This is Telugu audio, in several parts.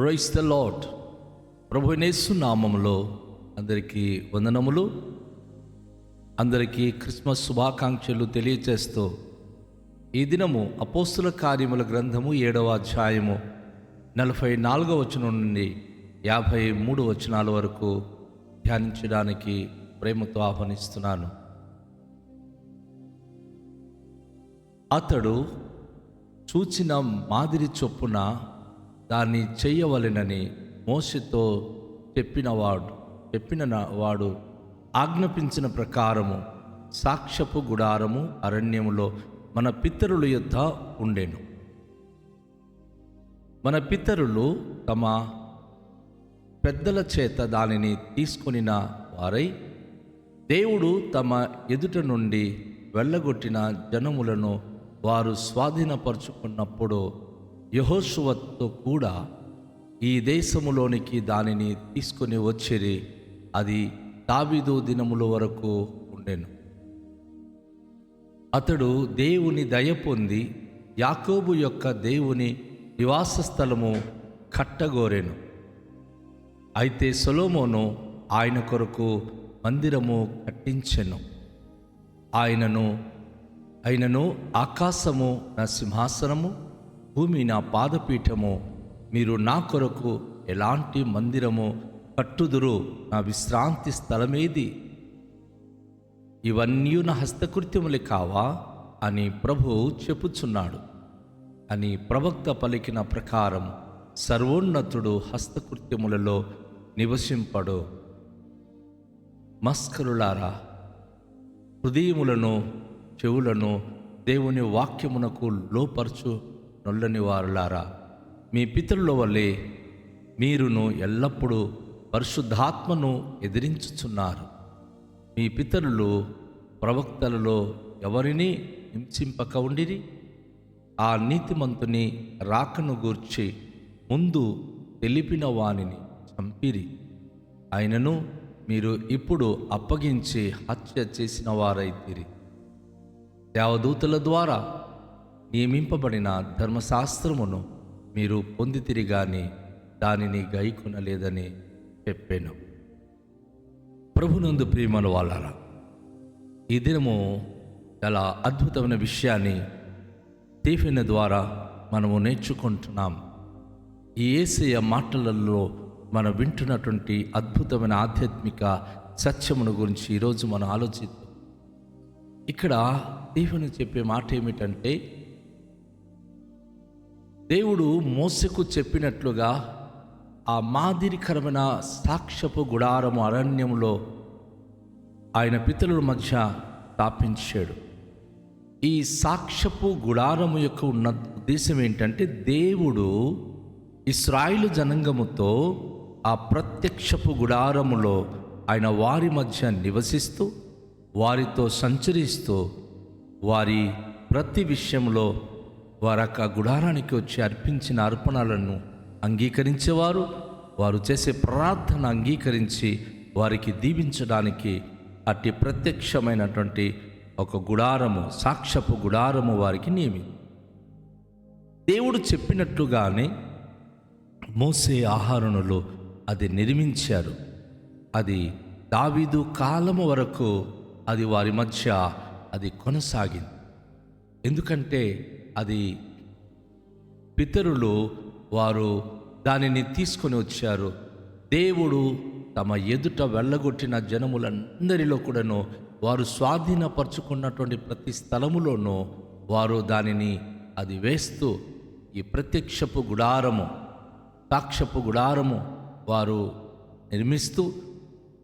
Praise the lord. ప్రభువైన యేసు నామములో అందరికీ వందనములు. అందరికీ క్రిస్మస్ శుభాకాంక్షలు తెలియచేస్తూ ఈ దినము అపోస్తుల కార్యముల గ్రంథము 7వ అధ్యాయము 44వ వచనం నుండి 53 వచనాల వరకు ధ్యానించడానికి ప్రేమతో ఆహ్వానిస్తున్నాను. అతడు చూచిన మాదిరి చొప్పున దాన్ని చెయ్యవలెనని మోషేతో చెప్పిన వాడు ఆజ్ఞాపించిన ప్రకారము సాక్ష్యపు గుడారము అరణ్యములో మన పితరుల యొద్ద ఉండెను. మన పితరులు తమ పెద్దల చేత దానిని తీసుకొనిన వారై దేవుడు తమ ఎదుట నుండి వెళ్ళగొట్టిన జనములను వారు స్వాధీనపరుచుకున్నప్పుడు యెహోషువతో కూడా ఈ దేశములోనికి దానిని తీసుకొని వచ్చిరి. అది దావీదు దినముల వరకు ఉండెను. అతడు దేవుని దయ పొంది యాకోబు యొక్క దేవుని నివాస స్థలము కట్టగోరెను. అయితే సొలొమోను ఆయన కొరకు మందిరము కట్టించెను. ఆయనను ఆకాశము నా సింహాసనము, భూమి నా పాదపీఠము, మీరు నా కొరకు ఎలాంటి మందిరము కట్టుదురు, నా విశ్రాంతి స్థలమేది, ఇవన్నీ నా హస్తకృత్యములే కావా అని ప్రభువు చెప్పుచున్నాడు అని ప్రవక్త పలికిన ప్రకారం సర్వోన్నతుడు హస్తకృత్యములలో నివసింపడు. మస్కరులారా, హృదయములను చెవులను దేవుని వాక్యమునకు లోపరచు నొల్లని వారులారా, మీ పితరుల వలె మీరును ఎల్లప్పుడూ పరిశుద్ధాత్మను ఎదిరించుచున్నారు. మీ పితరులు ప్రవక్తలలో ఎవరిని హింసింపక ఉండిరి. ఆ నీతిమంతుని రాకను గూర్చి ముందు తెలిపిన వానిని చంపిరి. ఆయనను మీరు ఇప్పుడు అప్పగించి హత్య చేసిన వారైతిరి. దేవదూతల ద్వారా నియమింపబడిన ధర్మశాస్త్రమును మీరు పొందితిరి గాని దానిని గైకొనలేదని చెప్పాను. ప్రభునందు ప్రియమైన వాళ్ళారా, ఈ దినము చాలా అద్భుతమైన విషయాన్ని స్టీఫెన్ ద్వారా మనము నేర్చుకుంటున్నాం. ఈ యేసయ్య మాటలలో మనం వింటున్నటువంటి అద్భుతమైన ఆధ్యాత్మిక సత్యమును గురించి ఈరోజు మనం ఆలోచిద్దాం. ఇక్కడ స్టీఫెన్ చెప్పే మాట ఏమిటంటే, దేవుడు మోసెకు చెప్పినట్లుగా ఆ మాదిరికరమైన సాక్ష్యపు గుడారము అరణ్యములో ఆయన పితరుల మధ్య స్థాపించాడు. ఈ సాక్ష్యపు గుడారము యొక్క ఉన్న ఉద్దేశం ఏంటంటే, దేవుడు ఇశ్రాయేలు జనాంగముతో ఆ ప్రత్యక్షపు గుడారములో ఆయన వారి మధ్య నివసిస్తూ వారితో సంచరిస్తూ వారి ప్రతి విషయంలో వారు ఆ గుడారానికి వచ్చి అర్పించిన అర్పణలను అంగీకరించేవారు. వారు చేసే ప్రార్థన అంగీకరించి వారికి దీవించడానికి అట్టి ప్రత్యక్షమైనటువంటి ఒక గుడారము, సాక్ష్యపు గుడారము వారికి నియమించింది. దేవుడు చెప్పినట్లుగానే మోసే ఆహారణలో అది నిర్మించారు. అది దావీదు కాలము వరకు అది వారి మధ్య అది కొనసాగింది. ఎందుకంటే అది పితరులు వారు దానిని తీసుకొని వచ్చారు. దేవుడు తమ ఎదుట వెళ్ళగొట్టిన జనములందరిలో కూడాను వారు స్వాధీనపరుచుకున్నటువంటి ప్రతి స్థలములోనూ వారు దానిని అది వేస్తూ ఈ ప్రత్యక్షపు గుడారము, సాక్ష్యపు గుడారము వారు నిర్మిస్తూ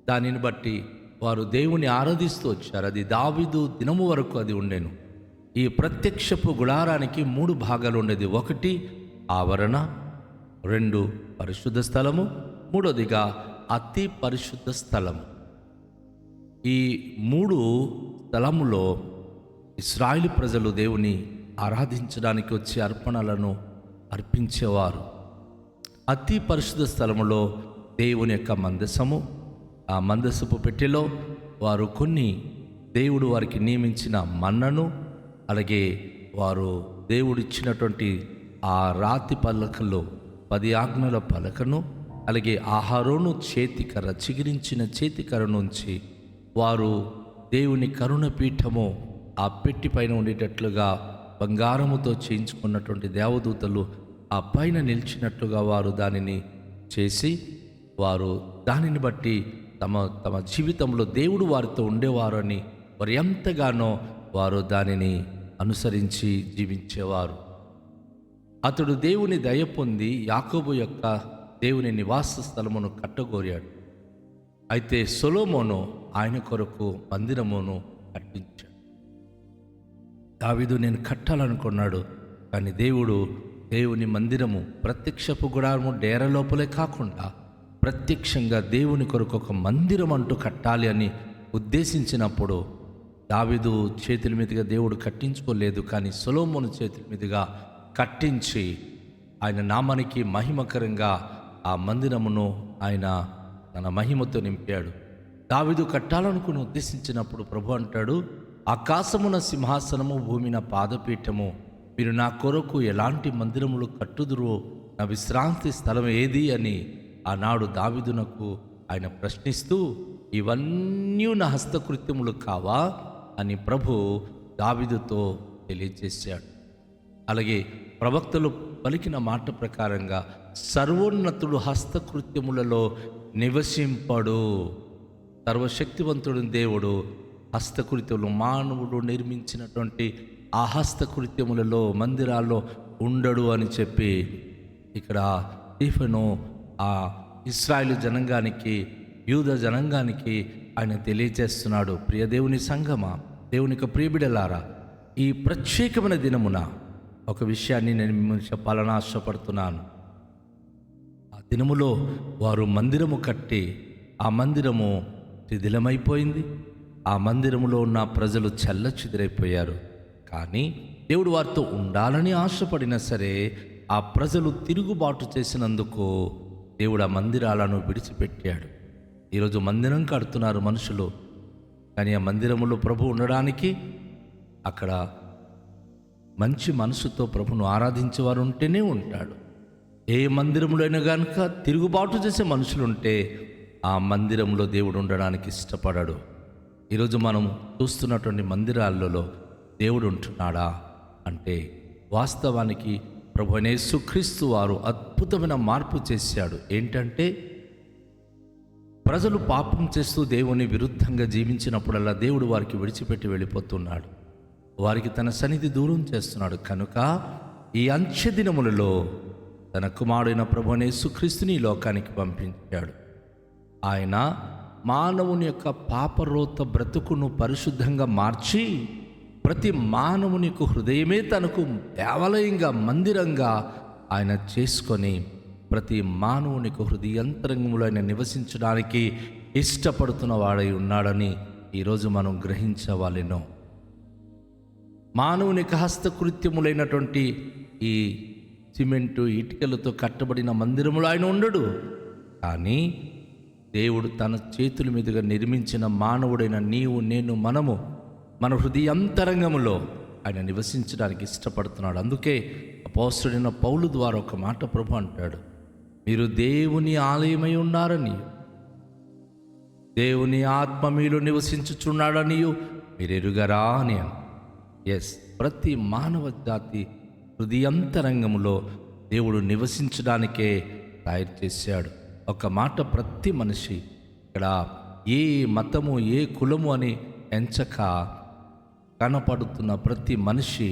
దానిని బట్టి వారు దేవుని ఆరాధిస్తూ వచ్చారు. అది దావీదు దినము వరకు అది ఉండెను. ఈ ప్రత్యక్షపు గుడారానికి 3 భాగాలు ఉండేది. 1 ఆవరణ, 2 పరిశుద్ధ స్థలము, 3వదిగా అతి పరిశుద్ధ స్థలము. ఈ 3 స్థలములో ఇశ్రాయేలు ప్రజలు దేవుని ఆరాధించడానికి వచ్చే అర్పణలను అర్పించేవారు. అతి పరిశుద్ధ స్థలములో దేవుని యొక్క మందసము, ఆ మందసపు పెట్టెలో వారు కొన్ని దేవుడు వారికి నియమించిన మన్నను, అలాగే వారు దేవుడిచ్చినటువంటి ఆ రాతి పల్లకల్లో 10 ఆజ్ఞల పలకను, అలాగే అహరోను చేతికర్ర, చిగిరించిన చేతికర్ర నుంచి వారు దేవుని కరుణ పీఠము ఆ పెట్టి పైన ఉండేటట్లుగా బంగారముతో చేయించుకున్నటువంటి దేవదూతలు ఆ పైన నిలిచినట్లుగా వారు దానిని చేసి, వారు దానిని బట్టి తమ జీవితంలో దేవుడు వారితో ఉండేవారని వారు ఎంతగానో వారు దానిని అనుసరించి జీవించేవారు. అతడు దేవుని దయ పొంది యాకోబు యొక్క దేవుని నివాస స్థలమును కట్టగోరాడు. అయితే సొలొమోను ఆయన కొరకు మందిరమును కట్టించాడు. దావీదు నేను కట్టాలనుకున్నాడు, కానీ దేవుని మందిరము ప్రత్యక్షపు గుడారము డేర లోపలే కాకుండా ప్రత్యక్షంగా దేవుని కొరకు ఒక మందిరం అంటూ కట్టాలి అని ఉద్దేశించినప్పుడు దావీదు చేతుల మీదుగా దేవుడు కట్టించుకోలేదు, కానీ సొలొమోను చేతుల మీదుగా కట్టించి ఆయన నామానికి మహిమకరంగా ఆ మందిరమును ఆయన తన మహిమతో నింపాడు. దావీదు కట్టాలనుకుని ఉద్దేశించినప్పుడు ప్రభు అంటాడు, ఆకాశమున సింహాసనము, భూమిన పాదపీఠము, మీరు నా కొరకు ఎలాంటి మందిరములు కట్టుదురో, నా విశ్రాంతి స్థలం ఏది అని ఆనాడు దావీదునకు ఆయన ప్రశ్నిస్తూ, ఇవన్నీ నా హస్తకృత్యములు కావా అని ప్రభు దావీదుతో తెలియజేశాడు. అలాగే ప్రవక్తలు పలికిన మాట ప్రకారంగా సర్వోన్నతుడు హస్తకృత్యములలో నివసింపడు. సర్వశక్తివంతుడు దేవుడు హస్తకృత్యములు, మానవుడు నిర్మించినటువంటి ఆ హస్తకృత్యములలో, మందిరాల్లో ఉండడు అని చెప్పి ఇక్కడ స్టీఫెను ఆ ఇశ్రాయేలు జనాంగానికి, యూద జనాంగానికి ఆయన తెలియజేస్తున్నాడు. ప్రియ దేవుని సంగమా, దేవునికి ప్రియబిడలారా, ఈ ప్రత్యేకమైన దినమున ఒక విషయాన్ని నేను మిమ్మల్ని చెప్పాలని ఆశపడుతున్నాను. ఆ దినములో వారు మందిరము కట్టి ఆ మందిరము శిథిలమైపోయింది. ఆ మందిరములో ఉన్న ప్రజలు చెల్లచెదిరైపోయారు. కానీ దేవుడు వారితో ఉండాలని ఆశపడినా సరే ఆ ప్రజలు తిరుగుబాటు చేసినందుకు దేవుడు ఆ మందిరాలను విడిచిపెట్టాడు. ఈరోజు మందిరం కడుతున్నారు మనుషులు, కానీ ఆ మందిరములో ప్రభు ఉండడానికి అక్కడ మంచి మనసుతో ప్రభును ఆరాధించేవారు ఉంటేనే ఉంటాడు. ఏ మందిరంలో అయినా కనుక తిరుగుబాటు చేసే మనుషులు ఉంటే ఆ మందిరంలో దేవుడు ఉండడానికి ఇష్టపడడు. ఈరోజు మనం చూస్తున్నటువంటి మందిరాలలో దేవుడు ఉంటున్నాడా అంటే వాస్తవానికి ప్రభువైన యేసుక్రీస్తు వారు అద్భుతమైన మార్పు చేశాడు. ఏంటంటే ప్రజలు పాపం చేస్తూ దేవుని విరుద్ధంగా జీవించినప్పుడల్లా దేవుడు వారికి విడిచిపెట్టి వెళ్ళిపోతున్నాడు, వారికి తన సన్నిధి దూరం చేస్తున్నాడు. కనుక ఈ అంచె దినములలో తన కుమారుడైన ప్రభువైన యేసుక్రీస్తుని ఈ లోకానికి పంపించాడు. ఆయన మానవుని యొక్క పాపరోత బ్రతుకును పరిశుద్ధంగా మార్చి ప్రతి మానవుని హృదయమే తనకు దేవాలయంగా, మందిరంగా ఆయన చేసుకొని ప్రతి మానవుని హృదయంతరంగంలో ఆయన నివసించడానికి ఇష్టపడుతున్న వాడై ఉన్నాడని ఈరోజు మనం గ్రహించవాలెనో. మానవుని హస్తకృత్యములైనటువంటి ఈ సిమెంటు, ఇటుకలతో కట్టబడిన మందిరములో ఆయన ఉండడు. కానీ దేవుడు తన చేతుల మీదుగా నిర్మించిన మానవుడైన నీవు, నేను, మనము మన హృదయాంతరంగములో ఆయన నివసించడానికి ఇష్టపడుతున్నాడు. అందుకే అపోస్తలుడైన పౌలు ద్వారా ఒక మాట ప్రభు అంటాడు, మీరు దేవుని ఆలయమై ఉన్నారని, దేవుని ఆత్మ మీలో నివసించుచున్నాడని మీరు ఎరుగరా అని. ఎస్, ప్రతి మానవ జాతి హృదయాంతరంగములో దేవుడు నివసించడానికే తయారు చేశాడు. ఒక మాట, ప్రతి మనిషి ఇక్కడ ఏ మతము, ఏ కులము అని ఎంచక కనపడుతున్న ప్రతి మనిషి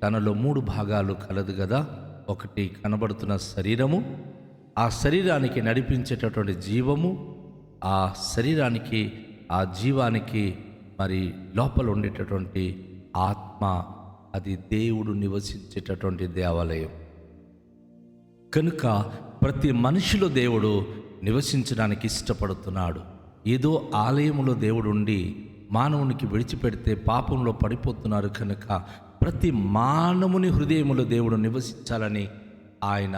తనలో 3 భాగాలు కలదు కదా. ఒకటి కనబడుతున్న శరీరము, ఆ శరీరానికి నడిపించేటటువంటి జీవము, ఆ శరీరానికి, ఆ జీవానికి మరి లోపల ఉండేటటువంటి ఆత్మ, అది దేవుడు నివసించేటటువంటి దేవాలయం. కనుక ప్రతి మనిషిలో దేవుడు నివసించడానికి ఇష్టపడుతున్నాడు. ఏదో ఆలయములో దేవుడు ఉండి మానవునికి విడిచిపెడితే పాపంలో పడిపోతున్నారు. కనుక ప్రతి మానవుని హృదయములో దేవుడు నివసించాలని ఆయన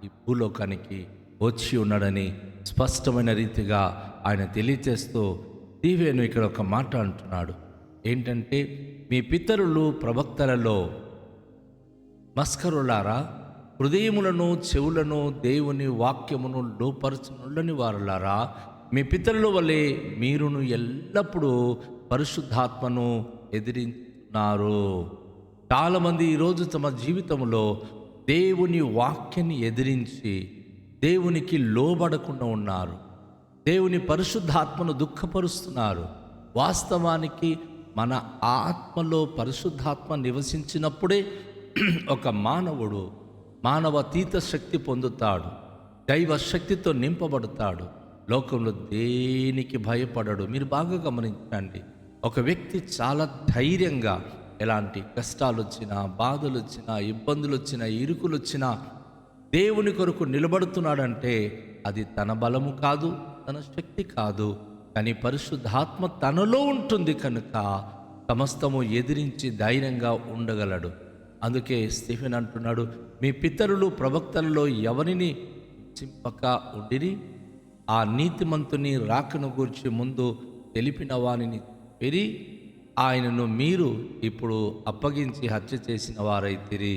ఈ భూలోకానికి వచ్చి ఉన్నాడని స్పష్టమైన రీతిగా ఆయన తెలియజేస్తూ దీవేను ఇక్కడ ఒక మాట అంటున్నాడు. ఏంటంటే, మీ పితరులు ప్రవక్తలలో మస్కరులారా, హృదయములను చెవులను దేవుని వాక్యమును లోపరచునులని వారులారా, మీ పితరుల వలె మీరును ఎల్లప్పుడూ పరిశుద్ధాత్మను ఎదిరించున్నారు. చాలామంది ఈరోజు తమ జీవితంలో దేవుని వాక్యాన్ని ఎదిరించి దేవునికి లోబడకుండా ఉన్నారు. దేవుని పరిశుద్ధాత్మను దుఃఖపరుస్తున్నారు. వాస్తవానికి మన ఆత్మలో పరిశుద్ధాత్మ నివసించినప్పుడే ఒక మానవుడు మానవాతీత శక్తి పొందుతాడు, దైవ శక్తితో నింపబడతాడు, లోకంలో దేనికి భయపడడు. మీరు బాగా గమనించండి, ఒక వ్యక్తి చాలా ధైర్యంగా ఎలాంటి కష్టాలు వచ్చినా, బాధలు వచ్చినా, ఇబ్బందులు వచ్చినా, ఇరుకులు వచ్చినా దేవుని కొరకు నిలబడుతున్నాడంటే అది తన బలము కాదు, తన శక్తి కాదు, కానీ పరిశుద్ధాత్మ తనలో ఉంటుంది కనుక సమస్తము ఎదిరించి ధైర్యంగా ఉండగలడు. అందుకే స్టీఫెన్ అంటున్నాడు, మీ పితరులు ప్రవక్తలలో ఎవరిని చింపక ఉండిరి, ఆ నీతిమంతుని రాకను గూర్చి ముందు తెలిపిన వానిని పెరి ఆయనను మీరు ఇప్పుడు అప్పగించి హత్య చేసిన వారైతిరి.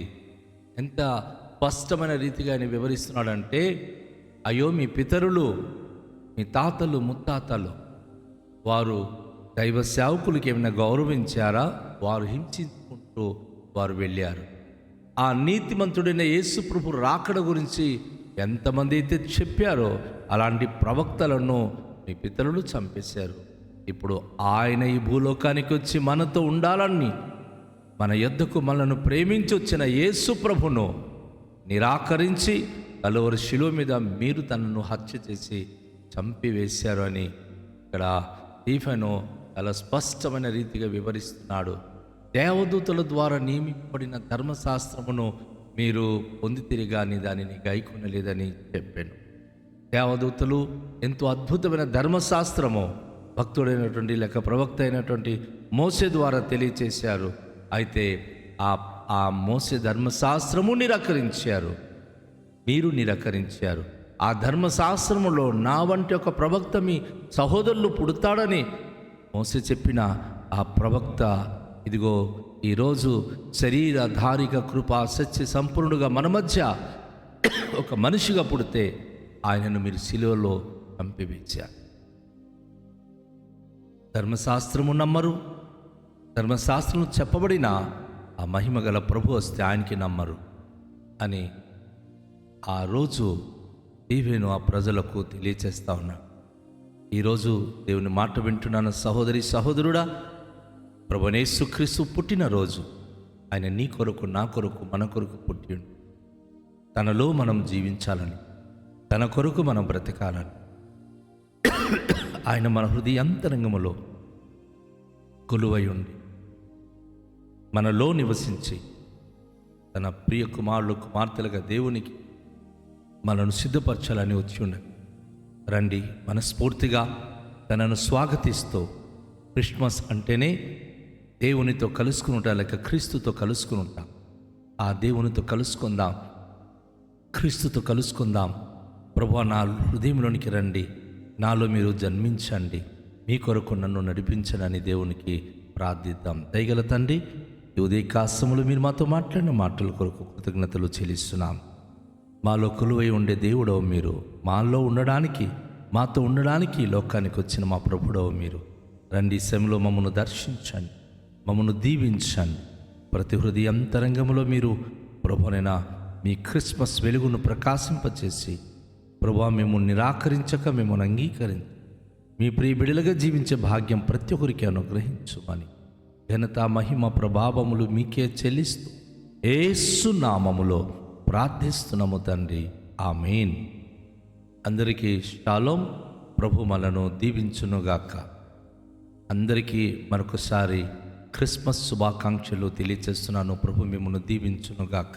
ఎంత స్పష్టమైన రీతిగా ఆయన వివరిస్తున్నాడంటే, అయ్యో మీ పితరులు, మీ తాతలు ముత్తాతలు వారు దైవ సేవకులకి ఏమైనా గౌరవించారా? వారు హింసించుకుంటూ వారు వెళ్ళారు. ఆ నీతిమంతుడైన యేసు ప్రభు రాకడ గురించి ఎంతమంది అయితే చెప్పారో అలాంటి ప్రవక్తలను మీ పితరులు చంపేశారు. ఇప్పుడు ఆయన ఈ భూలోకానికి వచ్చి మనతో ఉండాలని మన యొద్దకు మనను ప్రేమించి వచ్చిన యేసు ప్రభును నిరాకరించి కలువరి శిలువ మీద మీరు తనను హత్య చేసి చంపివేశారు అని ఇక్కడ స్టీఫెను చాలా స్పష్టమైన రీతిగా వివరిస్తున్నాడు. దేవదూతల ద్వారా నియమింపబడిన ధర్మశాస్త్రమును మీరు పొందితిరి కానీ దానిని గైకొనలేదని చెప్పాను. దేవదూతలు ఎంతో అద్భుతమైన ధర్మశాస్త్రము భక్తుడైనటువంటి లేక ప్రవక్త అయినటువంటి మోసే ద్వారా తెలియచేశారు. అయితే ఆ మోసే ధర్మశాస్త్రము నిరాకరించారు, మీరు నిరాకరించారు. ఆ ధర్మశాస్త్రములో నా వంటి ఒక ప్రవక్త మీ సహోదరులు పుడతాడని మోసే చెప్పిన ఆ ప్రవక్త ఇదిగో ఈరోజు శరీరధారిక కృపా సత్య సంపూర్ణుడుగా మన మధ్య ఒక మనిషిగా పుడితే ఆయనను మీరు శిలువలో చంపివేశారు. ధర్మశాస్త్రము నమ్మరు, ధర్మశాస్త్రం చెప్పబడిన ఆ మహిమగల ప్రభు వస్తే ఆయనకి నమ్మరు అని ఆ రోజు ఈవేను ఆ ప్రజలకు తెలియచేస్తా ఉన్నాడు. ఈరోజు దేవుని మాట వింటున్నాను సహోదరి సహోదరుడా, ప్రభువైన యేసుక్రీస్తు పుట్టినరోజు. ఆయన నీ కొరకు నా కొరకు మన కొరకు పుట్టి తనలో మనం జీవించాలని, తన కొరకు మనం బ్రతకాలని ఆయన మన హృదయాంతరంగములో కొలువై ఉండి మనలో నివసించి తన ప్రియ కుమారులు కుమార్తెలుగా దేవునికి మనను సిద్ధపరచాలని వచ్చి ఉండండి. రండి, మనస్ఫూర్తిగా తనను స్వాగతిస్తూ, క్రిస్మస్ అంటేనే దేవునితో కలుసుకునుంటా లేక క్రీస్తుతో కలుసుకునుంటాం. ఆ దేవునితో కలుసుకుందాం, క్రీస్తుతో కలుసుకుందాం. ప్రభువా, నా హృదయంలోనికి రండి, నాలో మీరు జన్మించండి, మీ కొరకు నన్ను నడిపించడని దేవునికి ప్రార్థిద్దాం. దయగల తండ్రి, ఈ ఉదయకాశములు మీరు మాతో మాట్లాడిన మాటల కొరకు కృతజ్ఞతలు చెల్లిస్తున్నాం. మాలో కొలువై ఉండే దేవుడవు మీరు, మాలో ఉండడానికి, మాతో ఉండడానికి లోకానికి వచ్చిన మా ప్రభుడవు మీరు. రండి, సమయంలో మమ్మను దర్శించండి, మమ్మను దీవించండి. ప్రతి హృదయాంతరంగంలో మీరు ప్రభువైన మీ క్రిస్మస్ వెలుగును ప్రకాశింపచేసి, ప్రభువా, మేము నిరాకరించక మిమ్మల్ని అంగీకరించి మీ ప్రియ బిడలుగా జీవించే భాగ్యం ప్రతి ఒక్కరికి అనుగ్రహించుమని ఘనత మహిమ ప్రభావములు మీకే చెల్లిస్తూ యేసు నామములో ప్రార్థిస్తున్నాము తండ్రి, ఆమేన్. అందరికీ షాలోమ్. ప్రభు మనను దీవించునుగాక. అందరికీ మరొకసారి క్రిస్మస్ శుభాకాంక్షలు తెలియజేస్తున్నాను. ప్రభు మిమ్మల్ని దీవించునుగాక.